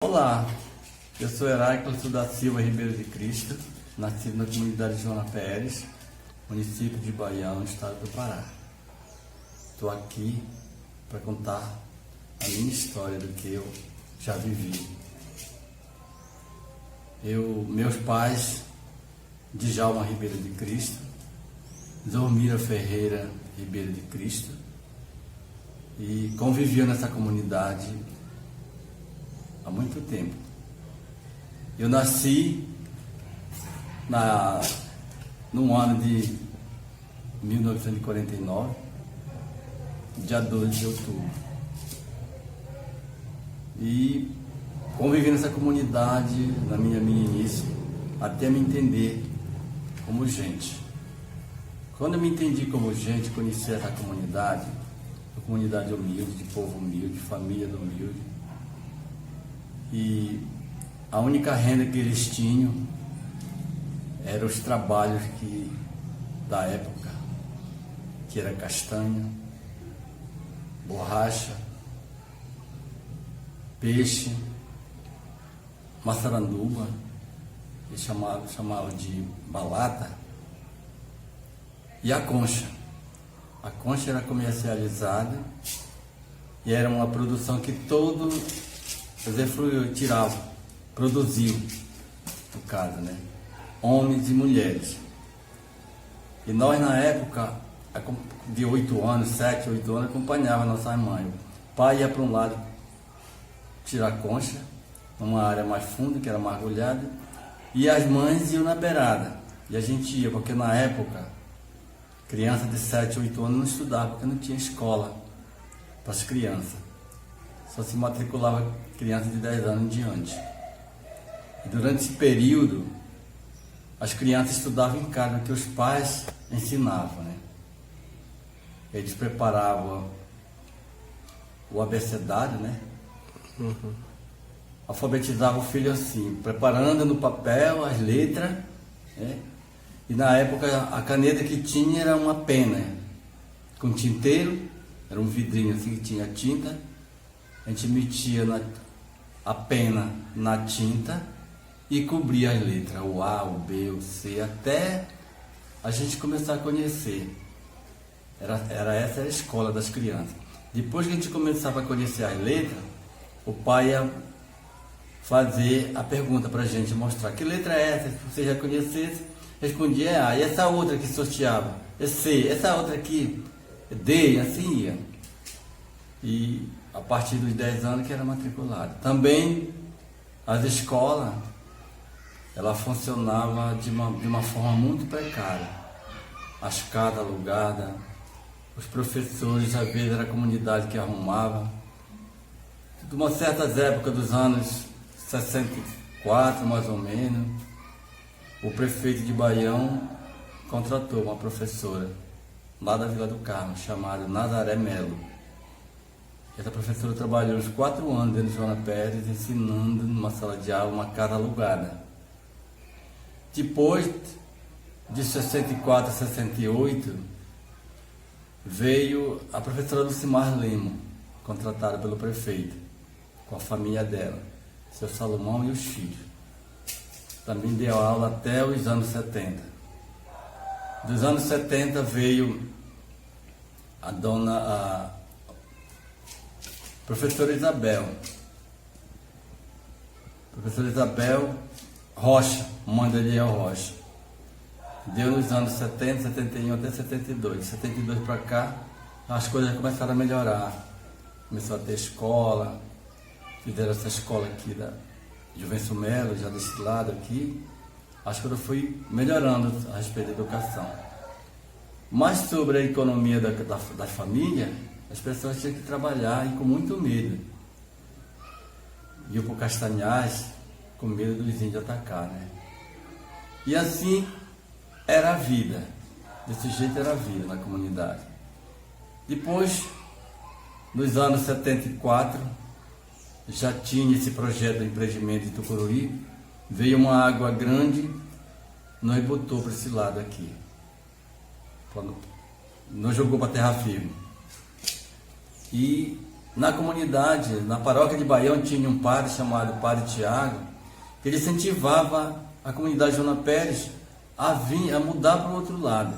Olá, eu sou Heráclito da Silva Ribeiro de Cristo, nascido na comunidade Joana Pérez, município de Baião, estado do Pará. Estou aqui para contar a minha história do que eu já vivi. Meus pais, Djalma Ribeiro de Cristo, Zormira Ferreira Ribeiro de Cristo, e conviviam nessa comunidade há muito tempo. Eu nasci no ano de 1949, dia 12 de outubro. E convivi nessa comunidade na minha meninice até me entender como gente. Quando eu me entendi como gente, conheci essa comunidade, uma comunidade humilde, de povo humilde, família humilde. E a única renda que eles tinham eram os trabalhos da época, que era castanha, borracha, peixe, maçaranduba, eles chamavam de balata, e a concha. A concha era comercializada e era uma produção que todo produziu, no caso, né? Homens e mulheres. E nós, na época, de 8 anos, 7, 8 anos, acompanhava nossa mãe. O pai ia para um lado tirar concha, numa área mais funda, que era mergulhada, e as mães iam na beirada. E a gente ia, porque na época, criança de 7, 8 anos não estudava, porque não tinha escola para as crianças. Só se matriculava crianças de 10 anos em diante. E durante esse período, as crianças estudavam em casa, que os pais ensinavam, né? Eles preparavam o abecedário, né? Alfabetizavam o filho assim, preparando no papel as letras, né? E na época a caneta que tinha era uma pena com tinteiro, era um vidrinho assim que tinha tinta. A gente metia a pena na tinta e cobria as letras, o A, o B, o C, até a gente começar a conhecer. Essa era a escola das crianças. Depois que a gente começava a conhecer as letras, o pai ia fazer a pergunta para a gente, mostrar que letra é essa, se você já conhecesse, respondia é A, e essa outra que sorteava é C, essa outra aqui é D, e assim ia. E a partir dos 10 anos que era matriculado. Também as escolas, ela funcionava de uma forma muito precária. As casas alugadas, os professores, às vezes era a comunidade que arrumava. De uma certas épocas dos anos 64, mais ou menos, o prefeito de Baião contratou uma professora lá da Vila do Carmo, chamada Nazaré Melo. Essa professora trabalhou uns 4 anos dentro de Joana Pérez, ensinando numa sala de aula, uma casa alugada. Depois de 64 a 68, veio a professora Lucimar Lemo, contratada pelo prefeito, com a família dela, seu Salomão e os filhos. Também deu aula até os anos 70. Dos anos 70 veio a professora Isabel Rocha, mãe de Eliel Rocha. Deu nos anos 70, 71 até 72. De 72 para cá, as coisas começaram a melhorar. Começou a ter escola, fizeram essa escola aqui da Juvencio Melo, já desse lado aqui. As coisas foi melhorando a respeito da educação. Mas sobre a economia da família, as pessoas tinham que trabalhar e com muito medo. Iam para o Castanhais com medo dos índios atacar, né? E assim era a vida. Desse jeito era a vida na comunidade. Depois, nos anos 74, já tinha esse projeto de empreendimento de Tucuruí. Veio uma água grande, nós botou para esse lado aqui. Nós jogou para terra firme. E na comunidade, na paróquia de Baião, tinha um padre chamado Padre Tiago, que ele incentivava a comunidade Joana Pérez a mudar para o outro lado,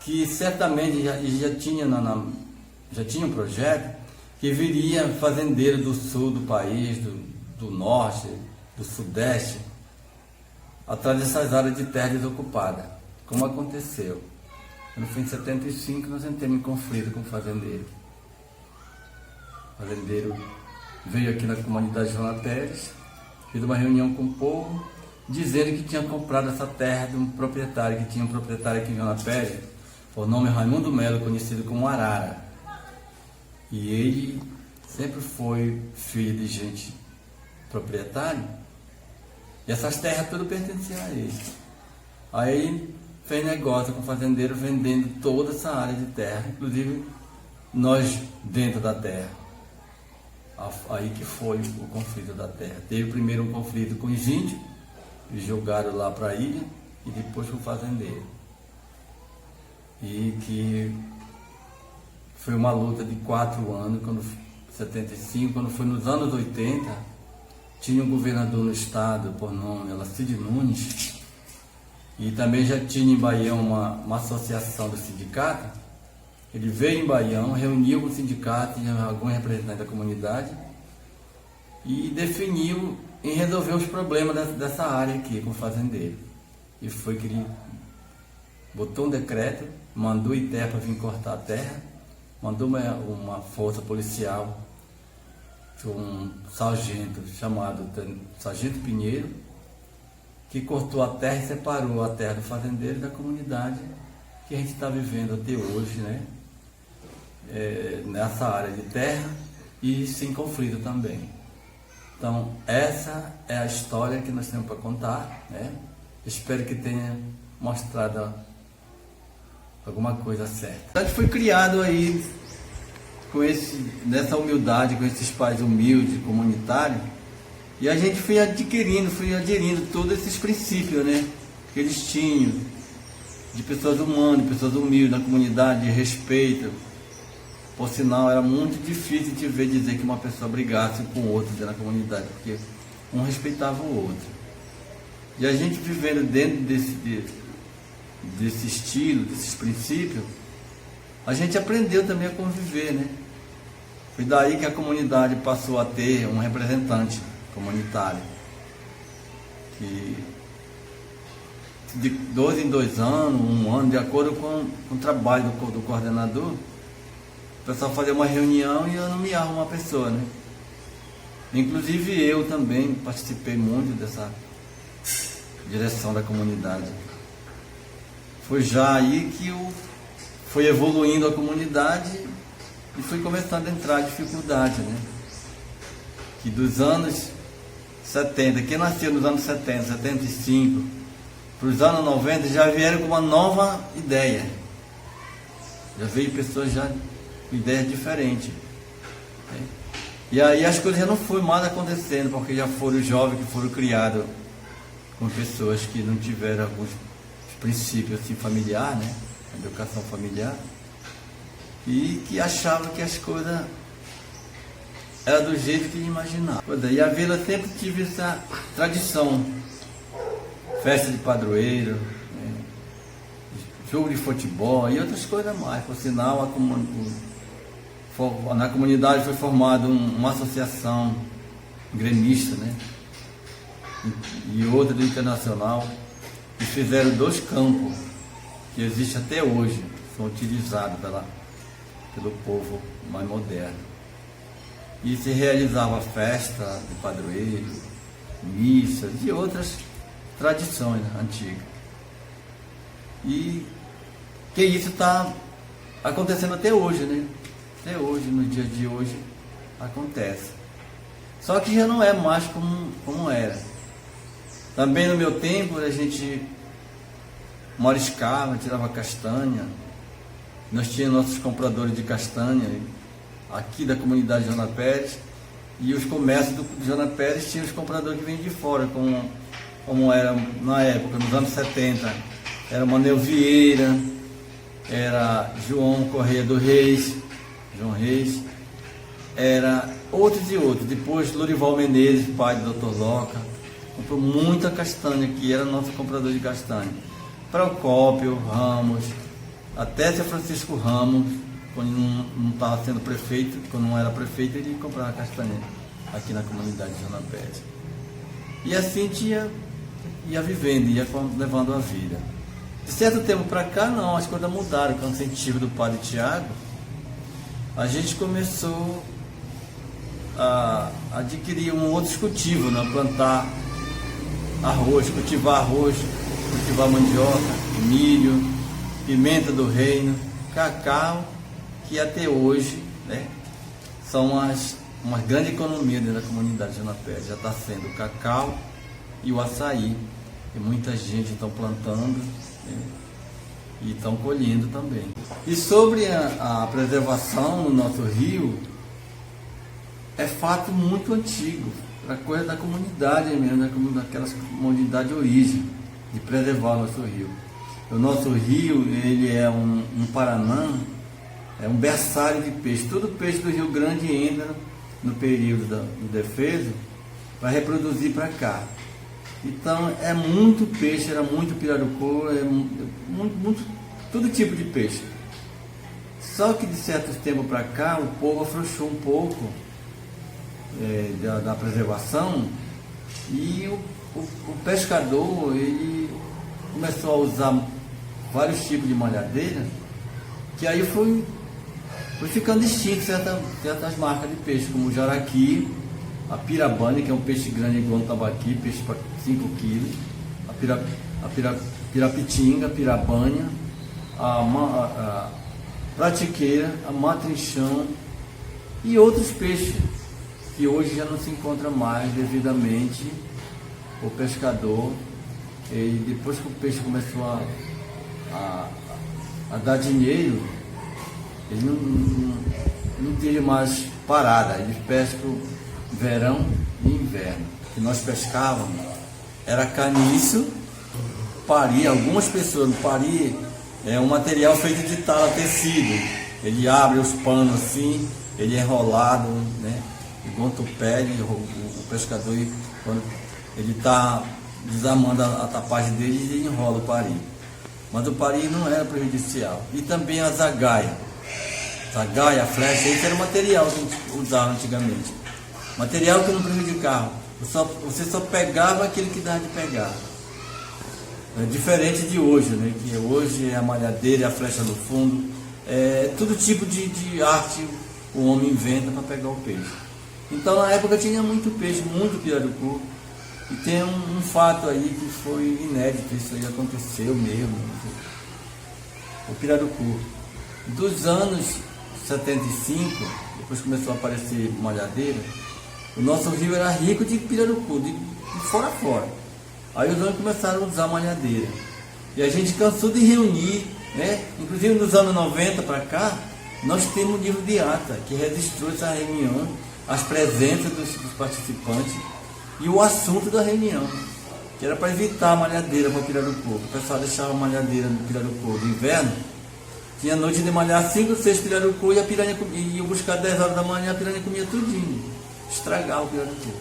que certamente já tinha um projeto que viria fazendeiro do sul do país, do norte, do sudeste, atrás dessas áreas de terra desocupada, como aconteceu. No fim de 75 nós entramos em conflito com o fazendeiro. O fazendeiro veio aqui na comunidade Joana Pérez, fez uma reunião com o povo, dizendo que tinha comprado essa terra de um proprietário, que tinha um proprietário aqui em Joana Pérez, por nome Raimundo Melo, conhecido como Arara. E ele sempre foi filho de gente proprietária, e essas terras tudo pertenciam a ele. Aí ele fez negócio com o fazendeiro, vendendo toda essa área de terra, inclusive nós dentro da terra. Aí que foi o conflito da terra. Teve primeiro um conflito com os índios, e jogaram lá para a ilha, e depois com o fazendeiro. E que foi uma luta de 4 anos, quando 75, quando foi nos anos 80, tinha um governador no estado, por nome Alcide Nunes, e também já tinha em Baião uma associação do sindicato. Ele veio em Baião, reuniu o sindicato e alguns representantes da comunidade e definiu em resolver os problemas dessa área aqui com o fazendeiro. E foi que ele botou um decreto, mandou ITER para vir cortar a terra, mandou uma força policial, um sargento chamado Sargento Pinheiro, que cortou a terra e separou a terra do fazendeiro e da comunidade que a gente está vivendo até hoje, né? Nessa área de terra e sem conflito também. Então, essa é a história que nós temos para contar, né? Espero que tenha mostrado alguma coisa certa. A gente foi criado aí nessa humildade, com esses pais humildes, comunitários, e a gente foi aderindo todos esses princípios, né? Que eles tinham, de pessoas humanas, pessoas humildes na comunidade, de respeito. Por sinal, era muito difícil de ver dizer que uma pessoa brigasse com o outro dentro da comunidade, porque um respeitava o outro. E a gente vivendo dentro desse estilo, desses princípios, a gente aprendeu também a conviver, né? Foi daí que a comunidade passou a ter um representante comunitário, que de 2 em 2 anos, 1 ano, de acordo com o trabalho do coordenador, o pessoal fazia uma reunião e eu nomeava uma pessoa, né? Inclusive eu também participei muito dessa direção da comunidade. Foi já aí que foi evoluindo a comunidade e foi começando a entrar dificuldade, né? Que dos anos 70, quem nasceu nos anos 70, 75, para os anos 90, já vieram com uma nova ideia. Já veio pessoas já com ideias diferentes. Né? E aí as coisas já não foram mais acontecendo, porque já foram jovens que foram criados com pessoas que não tiveram alguns princípios assim, familiar, né? Educação familiar, e que achavam que as coisas eram do jeito que imaginava. E a vila sempre tive essa tradição, festa de padroeiro, né? Jogo de futebol e outras coisas mais. Por sinal, na comunidade foi formada uma associação gremista, né? E outra do Internacional, e fizeram 2 campos que existem até hoje, são utilizados pelo povo mais moderno. E se realizava festa de padroeiro, missas e outras tradições, né, antigas. E que isso está acontecendo até hoje, né? Até hoje, no dia de hoje, acontece. Só que já não é mais como era. Também no meu tempo a gente moriscava, tirava castanha. Nós tínhamos nossos compradores de castanha aqui da comunidade Joana Pérez, e os comércios de Joana Pérez tinham os compradores que vinham de fora, como era na época, nos anos 70. Era Manuel Vieira, era João Correia do Reis, João Reis, era outros e outros. Depois Lorival Menezes, pai do Dr. Loca, comprou muita castanha, que era nosso comprador de castanha. Procópio Ramos, até São Francisco Ramos, quando não estava sendo prefeito, quando não era prefeito, ele comprava castanha aqui na comunidade de Zona Pet. E assim ia vivendo, ia levando a vida. De certo tempo para cá, não, as coisas mudaram. Com o incentivo do padre Tiago, a gente começou a adquirir um outro cultivo, né? Plantar arroz, cultivar mandioca, milho, pimenta do reino, cacau, que até hoje, né, são uma grande economia dentro da comunidade de Zona Pet. Já está sendo o cacau e o açaí, e muita gente está plantando, né, e estão colhendo também. E sobre a preservação no nosso rio, é fato muito antigo, é coisa da comunidade mesmo, daquelas comunidade de origem, de preservar o nosso rio. O nosso rio, ele é um Paraná, é um berçário de peixe. Todo peixe do Rio Grande entra no período do defeso para reproduzir para cá. Então é muito peixe, era muito pirarucu, muito, todo tipo de peixe. Só que de certo tempo para cá o povo afrouxou um pouco da preservação, e o pescador ele começou a usar vários tipos de malhadeira, que aí foi ficando extinto certas marcas de peixe, como o jaraqui, a pirabane, que é um peixe grande igual um tambaqui, peixe para 5 quilos, a pirapitinga, a pirabanha, a pratiqueira, a matrinchão e outros peixes que hoje já não se encontra mais devidamente. O pescador, e depois que o peixe começou a dar dinheiro, ele não teve mais parada, eles pescam verão e inverno. O que nós pescávamos era caniço, pari. Algumas pessoas, pari é um material feito de tala, tecido. Ele abre os panos assim, ele é enrolado, né? Igual tupete, o pescador, quando ele está desarmando a tapagem dele, ele enrola o pari. Mas o pari não era prejudicial. E também a zagaia. Zagaia, a flecha, esse era o material que a gente usava antigamente. Material que não prejudicava. Você só pegava aquele que dava de pegar. É diferente de hoje, né? Que hoje é a malhadeira, a flecha no fundo. Todo tipo de arte o homem inventa para pegar o peixe. Então na época tinha muito peixe, muito pirarucu. E tem um fato aí que foi inédito, isso aí aconteceu mesmo. O pirarucu. Dos anos 75, depois começou a aparecer malhadeira, o nosso rio era rico de pirarucu, de fora a fora. Aí os homens começaram a usar malhadeira. E a gente cansou de reunir, né? Inclusive nos anos 90 para cá, nós temos um livro de ata que registrou essa reunião, as presenças dos participantes e o assunto da reunião, que era para evitar a malhadeira para o pirarucu. O pessoal deixava a malhadeira no pirarucu do inverno, tinha noite de malhar 5 ou 6 pirarucu e a piranha ia buscar 10 horas da manhã, a piranha comia tudinho, estragava o pirarucu.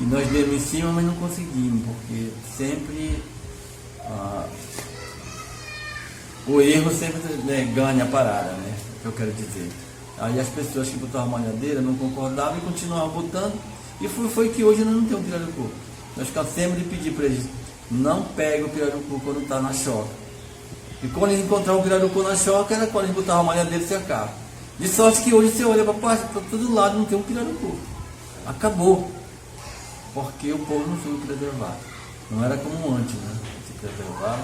E nós demos em cima, mas não conseguimos, porque sempre o erro sempre, né, ganha a parada, né? É o que eu quero dizer. Aí as pessoas que botavam malhadeira não concordavam e continuavam botando. E foi que hoje nós não temos pirarucu. Nós cansamos de pedir para eles: não pegue o pirarucu quando está na choca. E quando eles encontravam o pirarucu na choca, era quando eles botavam a malhadeira e cercavam. De sorte que hoje você olha para todo lado, não tem um pirarucu. Acabou. Porque o povo não soube preservar. Não era como antes, né? Se preservava.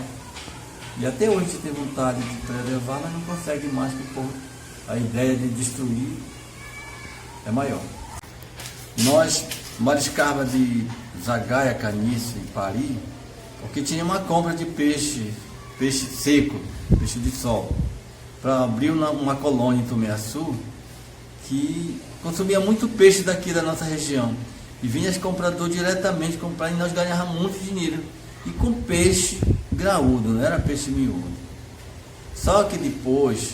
E até hoje você tem vontade de preservar, mas não consegue mais, que o povo, a ideia de destruir é maior. Nós mariscava de zagaia, caniço e pari, porque tinha uma compra de peixe seco, peixe de sol, para abrir uma colônia em Tumiaçu, que consumia muito peixe daqui da nossa região. E vinha os compradores diretamente comprar, e nós ganhávamos muito dinheiro. E com peixe graúdo, não era peixe miúdo. Só que depois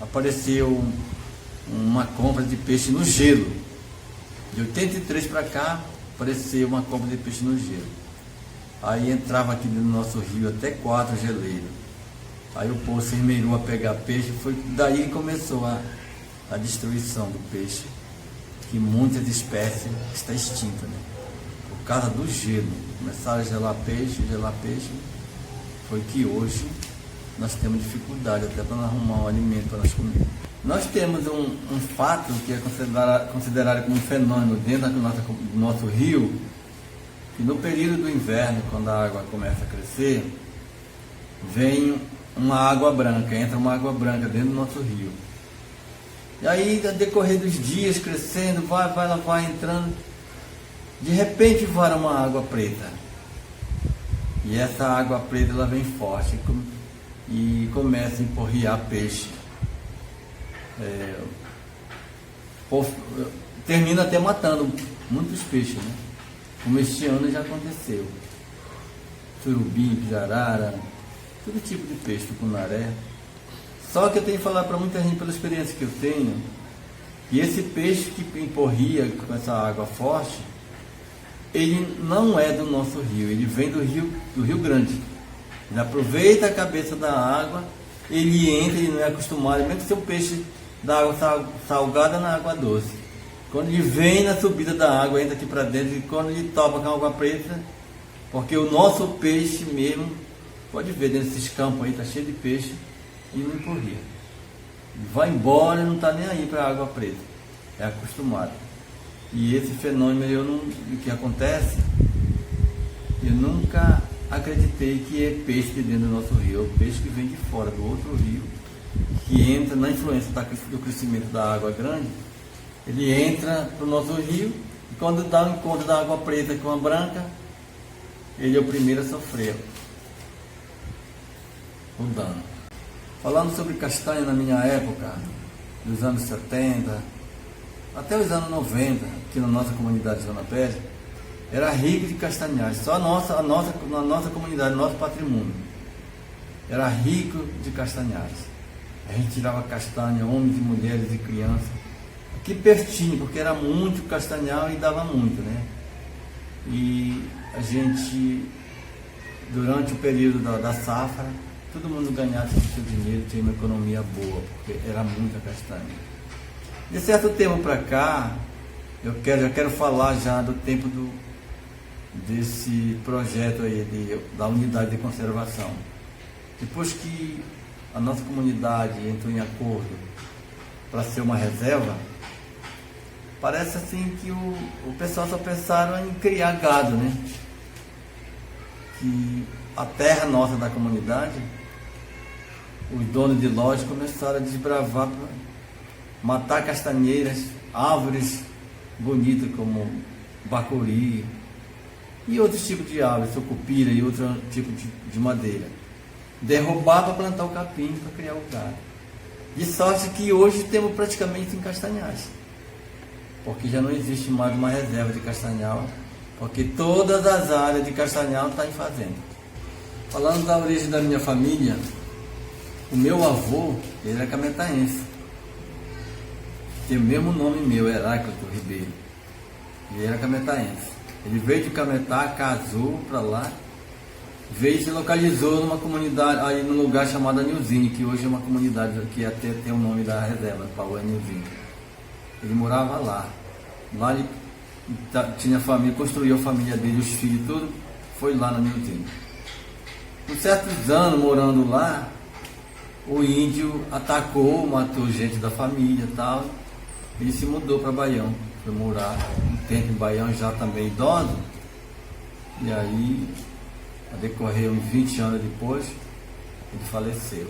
apareceu uma compra de peixe no gelo. De 83 para cá, apareceu uma compra de peixe no gelo. Aí entrava aqui no nosso rio até 4 geleiros. Aí o povo se esmerou a pegar peixe, foi daí que começou a destruição do peixe, que muitas espécies estão extintas, né? Por causa do gelo. Começaram a gelar peixe, foi que hoje nós temos dificuldade até para arrumar um alimento para nós comer. Nós temos um fato que é considerado como um fenômeno dentro do nosso rio, que no período do inverno, quando a água começa a crescer, vem uma água branca, entra uma água branca dentro do nosso rio. E aí, no decorrer dos dias, crescendo, vai entrando, de repente vara uma água preta. E essa água preta ela vem forte e começa a emporrear peixe. Termina até matando muitos peixes, né? Como este ano já aconteceu. Surubim, pirarara, todo tipo de peixe, tucunaré. Só que eu tenho que falar para muita gente, pela experiência que eu tenho, que esse peixe que emporria com essa água forte, ele não é do nosso rio, ele vem do Rio Grande. Ele aproveita a cabeça da água, ele entra, ele não é acostumado, mesmo que seja um peixe da água salgada na água doce. Quando ele vem na subida da água, entra aqui para dentro, e quando ele topa com a água preta, porque o nosso peixe mesmo, pode ver dentro desses campos aí, está cheio de peixe, e não emporria. Ele vai embora e não está nem aí para a água preta, é acostumado. E esse fenômeno, o que acontece, eu nunca acreditei que é peixe de dentro do nosso rio, é o peixe que vem de fora, do outro rio, que entra na influência do crescimento da água grande, ele entra para o nosso rio, e quando dá o encontro da água preta com a branca, ele é o primeiro a sofrer o dano. Falando sobre castanha na minha época, dos anos 70, até os anos 90, aqui na nossa comunidade de Zona Pérez, era rico de castanhais, só na nossa comunidade, nosso patrimônio, era rico de castanhais. A gente tirava castanha, homens e mulheres e crianças, aqui pertinho, porque era muito castanhal e dava muito, né? E a gente, durante o período da safra, todo mundo ganhava seu dinheiro, tinha uma economia boa, porque era muita castanha. De certo tempo para cá, eu quero falar já do tempo desse projeto aí, da unidade de conservação. Depois que a nossa comunidade entrou em acordo para ser uma reserva, parece assim que o pessoal só pensaram em criar gado, né? Que a terra nossa da comunidade, os donos de lojas começaram a desbravar para matar castanheiras, árvores bonitas como bacuri e outros tipos de árvores, sucupira e outro tipo de madeira. Derrubar para plantar o capim, para criar o gado. De sorte que hoje temos praticamente em castanhais, porque já não existe mais uma reserva de castanhal, porque todas as áreas de castanhal estão em fazenda. Falando da origem da minha família, o meu avô, ele era cametaense. Tem o mesmo nome meu, Heráclito Ribeiro. Ele era cametaense. Ele veio de Cametá, casou para lá, veio e se localizou numa comunidade, aí num lugar chamado Anilzinho, que hoje é uma comunidade que até tem o nome da reserva, Paulo Anilzinho. Ele morava lá. Lá ele tinha família, construiu a família dele, os filhos, tudo, foi lá no Anilzinho. Com certos anos morando lá, o índio atacou, matou gente da família e tal. Ele se mudou para Baião, foi morar um tempo em Baião, já também idoso. E aí, a decorrer uns 20 anos depois, ele faleceu.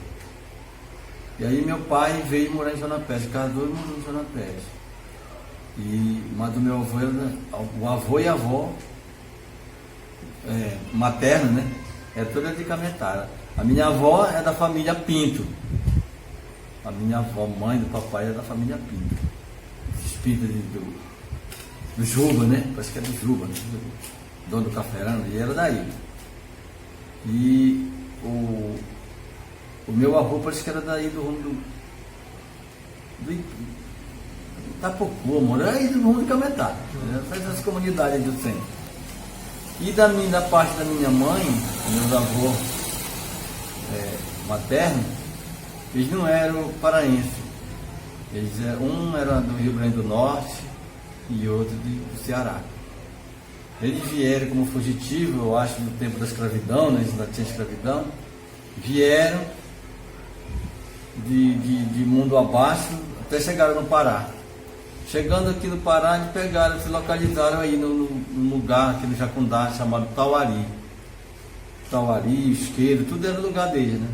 E aí meu pai veio morar em Zona Pérez, casou e morou em Zona Pérez. Mas o meu avô, o avô e a avó materna, né? É toda de Cametá. A minha avó é da família Pinto. A minha avó, mãe do papai, é da família Pinto. Esses Pinto do Juba, né? Parece que é do Juba, né? Dono do Caferano, e era daí. E o meu avô parece que era daí do rumo Itapocu, amor, aí do mundo de Cametá. Faz as comunidades do centro. E da parte da minha mãe, meus avós maternos, eles não eram paraenses. Um era do Rio Grande do Norte e outro do Ceará. Eles vieram como fugitivo, eu acho, no tempo da escravidão, né? Ainda tinha escravidão. Vieram de mundo abaixo até chegaram no Pará. Chegando aqui no Pará, eles pegaram, se localizaram aí num lugar aqui no Jacundá, chamado Tauari. Tauari, Isqueiro, tudo era lugar deles, né?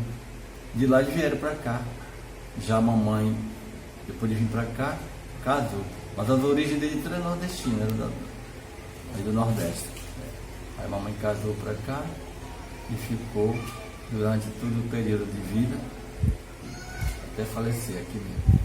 De lá eles vieram para cá. Já a mamãe, depois de vir para cá, casou. Mas as origens dele eram nordestinas, aí do Nordeste. Aí a mamãe casou para cá e ficou durante todo o período de vida, até falecer aqui mesmo.